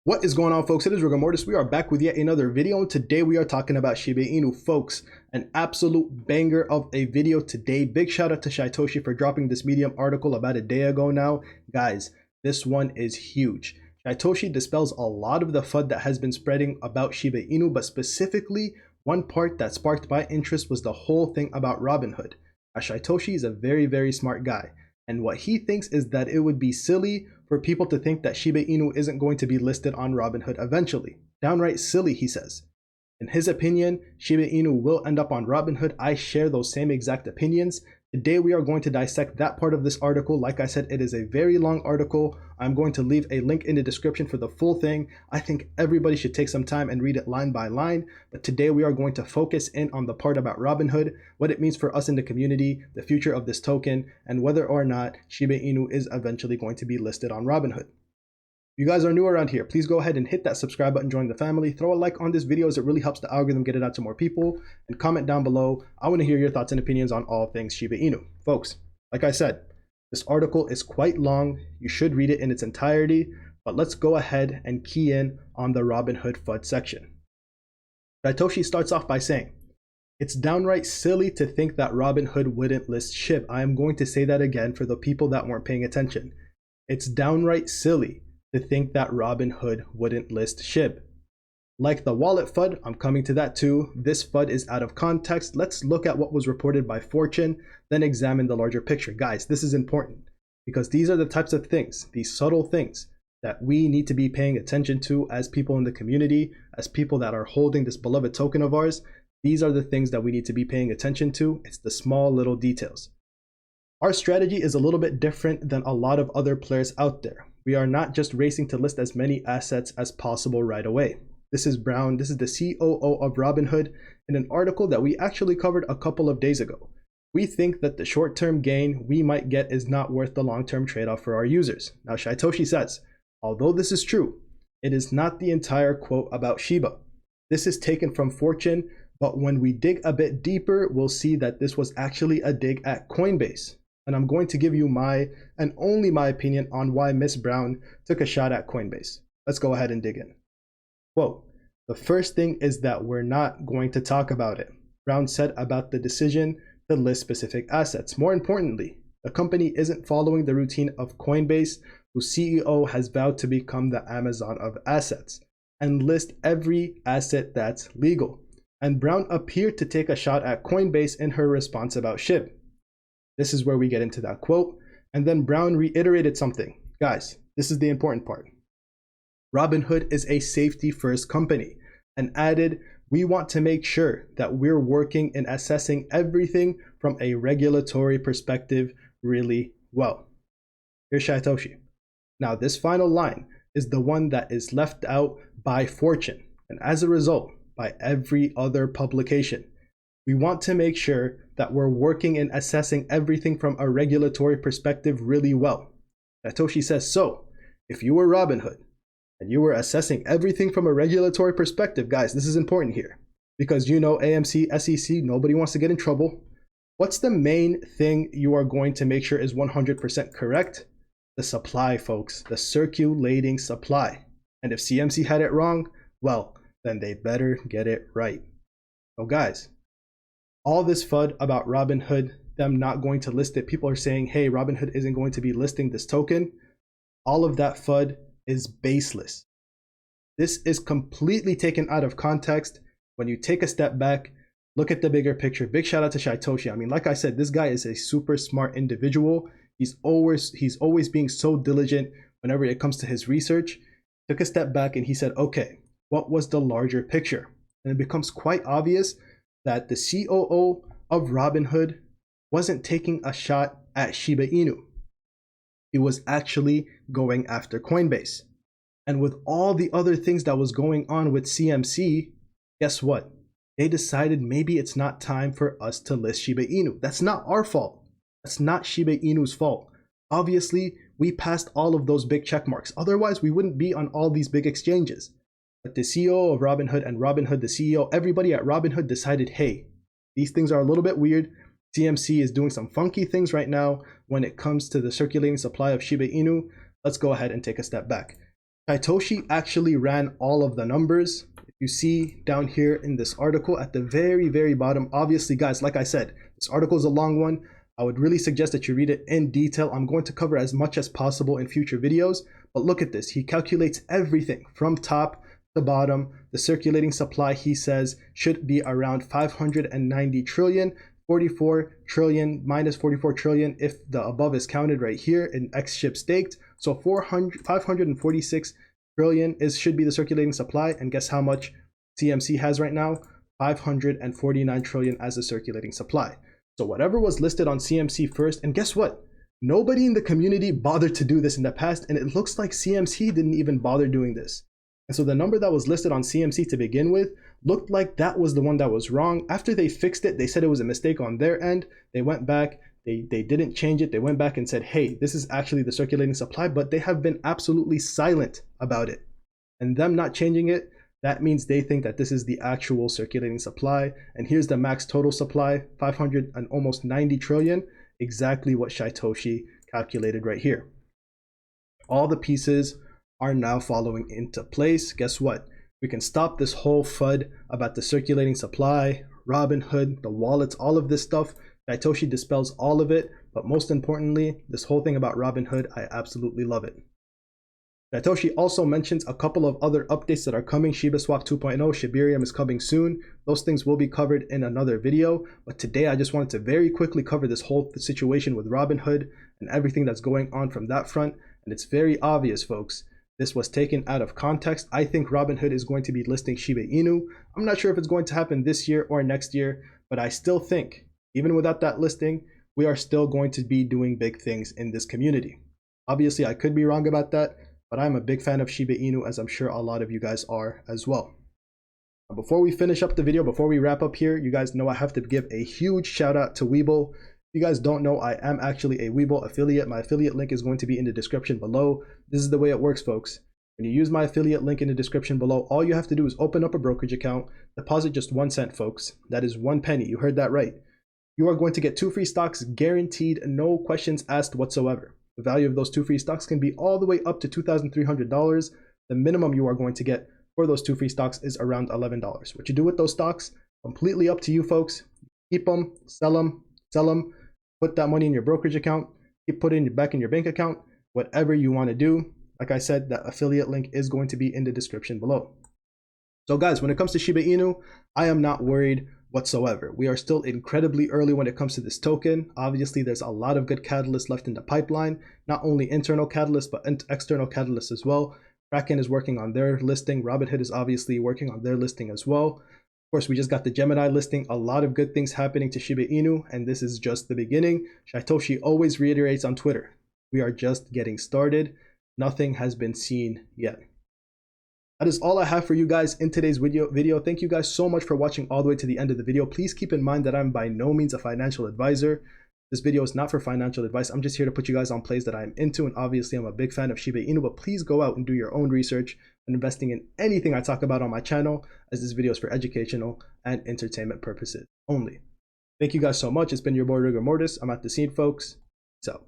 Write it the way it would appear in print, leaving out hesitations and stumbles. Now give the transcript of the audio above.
What is going on, folks? It is Rigor Mortis. We are back with yet another video. Today we are talking about Shiba Inu, folks. An absolute banger of a video today. Big shout out to Shytoshi for dropping this Medium article about a day ago now. Guys, this one is huge. Shytoshi dispels a lot of the FUD that has been spreading about Shiba Inu, but specifically one part that sparked my interest was the whole thing about Robinhood. Now, Shytoshi is a very smart guy, and what he thinks is that it would be silly for people to think that Shiba Inu isn't going to be listed on Robinhood eventually. Downright silly, he says. In his opinion, Shiba Inu will end up on Robinhood. I share those same exact opinions. Today we are going to dissect that part of this article. Like I said, it is a very long article. I'm going to leave a link in the description for the full thing. I think everybody should take some time and read it line by line. But today we are going to focus in on the part about Robinhood, what it means for us in the community, the future of this token, and whether or not Shiba Inu is eventually going to be listed on Robinhood. If you guys are new around here, please go ahead and hit that subscribe button, join the family, throw a like on this video as it really helps the algorithm get it out to more people, and comment down below. I want to hear your thoughts and opinions on all things Shiba Inu. Folks, like I said, this article is quite long. You should read it in its entirety, but let's go ahead and key in on the Robinhood FUD section. Shytoshi starts off by saying, "It's downright silly to think that Robinhood wouldn't list SHIB." I am going to say that again for the people that weren't paying attention. It's downright silly to think that Robinhood wouldn't list SHIB. Like the wallet FUD, I'm coming to that too. This FUD is out of context. Let's look at what was reported by Fortune, then examine the larger picture. Guys, this is important because these are the types of things, these subtle things that we need to be paying attention to as people in the community, as people that are holding this beloved token of ours. These are the things that we need to be paying attention to. It's the small little details. Our strategy is a little bit different than a lot of other players out there. We are not just racing to list as many assets as possible right away. This is Brown, this is the COO of Robinhood, in an article that we actually covered a couple of days ago. We think that the short-term gain we might get is not worth the long-term trade-off for our users. Now, Shytoshi says, although this is true, it is not the entire quote about Shiba. This is taken from Fortune, but when we dig a bit deeper, we'll see that this was actually a dig at Coinbase. And I'm going to give you my and only my opinion on why Miss Brown took a shot at Coinbase. Let's go ahead and dig in. Quote, "The first thing is that we're not going to talk about it," Brown said about the decision to list specific assets. More importantly, the company isn't following the routine of Coinbase, whose CEO has vowed to become the Amazon of assets and list every asset that's legal. And Brown appeared to take a shot at Coinbase in her response about SHIB. This is where we get into that quote. And then Brown reiterated something. Guys, this is the important part. Robinhood is a safety first company and added, "We want to make sure that we're working in assessing everything from a regulatory perspective really well." Here's Shytoshi. Now, this final line is the one that is left out by Fortune, and as a result, by every other publication. "We want to make sure that we're working in assessing everything from a regulatory perspective really well." Shytoshi says, so if you were Robinhood and you were assessing everything from a regulatory perspective, guys, this is important here because you know AMC, SEC, nobody wants to get in trouble. What's the main thing you are going to make sure is 100% correct? The supply, folks, the circulating supply. And if CMC had it wrong, well, then they better get it right. So guys, all this FUD about Robinhood, them not going to list it, people are saying, hey, Robinhood isn't going to be listing this token. All of that FUD is baseless. This is completely taken out of context. When you take a step back, look at the bigger picture. Big shout out to Shytoshi. I mean, like I said, this guy is a super smart individual. He's always being so diligent whenever it comes to his research. Took a step back and he said, okay, what was the larger picture? And it becomes quite obvious that the COO of Robinhood wasn't taking a shot at Shiba Inu. He was actually going after Coinbase. And with all the other things that was going on with CMC, guess what? They decided maybe it's not time for us to list Shiba Inu. That's not our fault. That's not Shiba Inu's fault. Obviously, we passed all of those big check marks. Otherwise, we wouldn't be on all these big exchanges. But the CEO of Robinhood and Robinhood, the CEO, everybody at Robinhood decided, hey, these things are a little bit weird. CMC is doing some funky things right now when it comes to the circulating supply of Shiba Inu. Let's go ahead and take a step back. Shytoshi actually ran all of the numbers. If you see down here in this article at the very bottom, obviously guys, like I said, this article is a long one. I would really suggest that you read it in detail. I'm going to cover as much as possible in future videos, but look at this. He calculates everything from top to bottom. The circulating supply, he says, should be around 590 trillion, 44 trillion minus 44 trillion if the above is counted right here in SHIB staked. So 546 trillion should be the circulating supply, and guess how much CMC has right now? 549 trillion as a circulating supply. So whatever was listed on CMC first, and guess what? Nobody in the community bothered to do this in the past, and it looks like CMC didn't even bother doing this. And so the number that was listed on CMC to begin with looked like that was the one that was wrong. After they fixed it, they said it was a mistake on their end. They went back, they didn't change it. They went back and said, hey, this is actually the circulating supply, but they have been absolutely silent about it. And them not changing it, that means they think that this is the actual circulating supply. And here's the max total supply, 590 trillion, exactly what Shytoshi calculated right here. All the pieces are now following into place. Guess what? We can stop this whole FUD about the circulating supply, Robinhood, the wallets, all of this stuff. Shytoshi dispels all of it, but most importantly, this whole thing about Robinhood, I absolutely love it. Shytoshi also mentions a couple of other updates that are coming. SHIBASWAP 2.0, Shibarium is coming soon. Those things will be covered in another video, but today I just wanted to very quickly cover this whole situation with Robinhood and everything that's going on from that front. And it's very obvious, folks. This was taken out of context. I think Robinhood is going to be listing Shiba Inu. I'm not sure if it's going to happen this year or next year, but I still think, even without that listing, we are still going to be doing big things in this community. Obviously, I could be wrong about that, but I'm a big fan of Shiba Inu, as I'm sure a lot of you guys are as well. Before we finish up the video, before we wrap up here, you guys know I have to give a huge shout out to Webull. If you guys don't know, I am actually a Webull affiliate. My affiliate link is going to be in the description below. This is the way it works, folks. When you use my affiliate link in the description below, all you have to do is open up a brokerage account, deposit just 1 cent, folks. That is 1 penny. You heard that right. You are going to get 2 free stocks guaranteed, no questions asked whatsoever. The value of those 2 free stocks can be all the way up to $2,300. The minimum you are going to get for those 2 free stocks is around $11. What you do with those stocks, completely up to you, folks. Keep them, sell them, put that money in your brokerage account, keep putting it back in your bank account, whatever you want to do. Like I said, that affiliate link is going to be in the description below. So guys, when it comes to Shiba Inu, I am not worried whatsoever. We are still incredibly early when it comes to this token. Obviously, there's a lot of good catalysts left in the pipeline, not only internal catalysts, but external catalysts as well. Kraken is working on their listing. Robinhood is obviously working on their listing as well. Of course, we just got the Gemini listing. A lot of good things happening to Shiba Inu, and this is just the beginning. Shytoshi always reiterates on Twitter, we are just getting started. Nothing has been seen yet. That is all I have for you guys in today's video. Thank you guys so much for watching all the way to the end of the video. Please keep in mind that I'm by no means a financial advisor. This video is not for financial advice. I'm just here to put you guys on plays that I'm into, and obviously I'm a big fan of Shiba Inu, but please go out and do your own research when investing in anything I talk about on my channel, as this video is for educational and entertainment purposes only. Thank you guys so much. It's been your boy Rigor Mortis. I'm at the scene, folks. Peace out.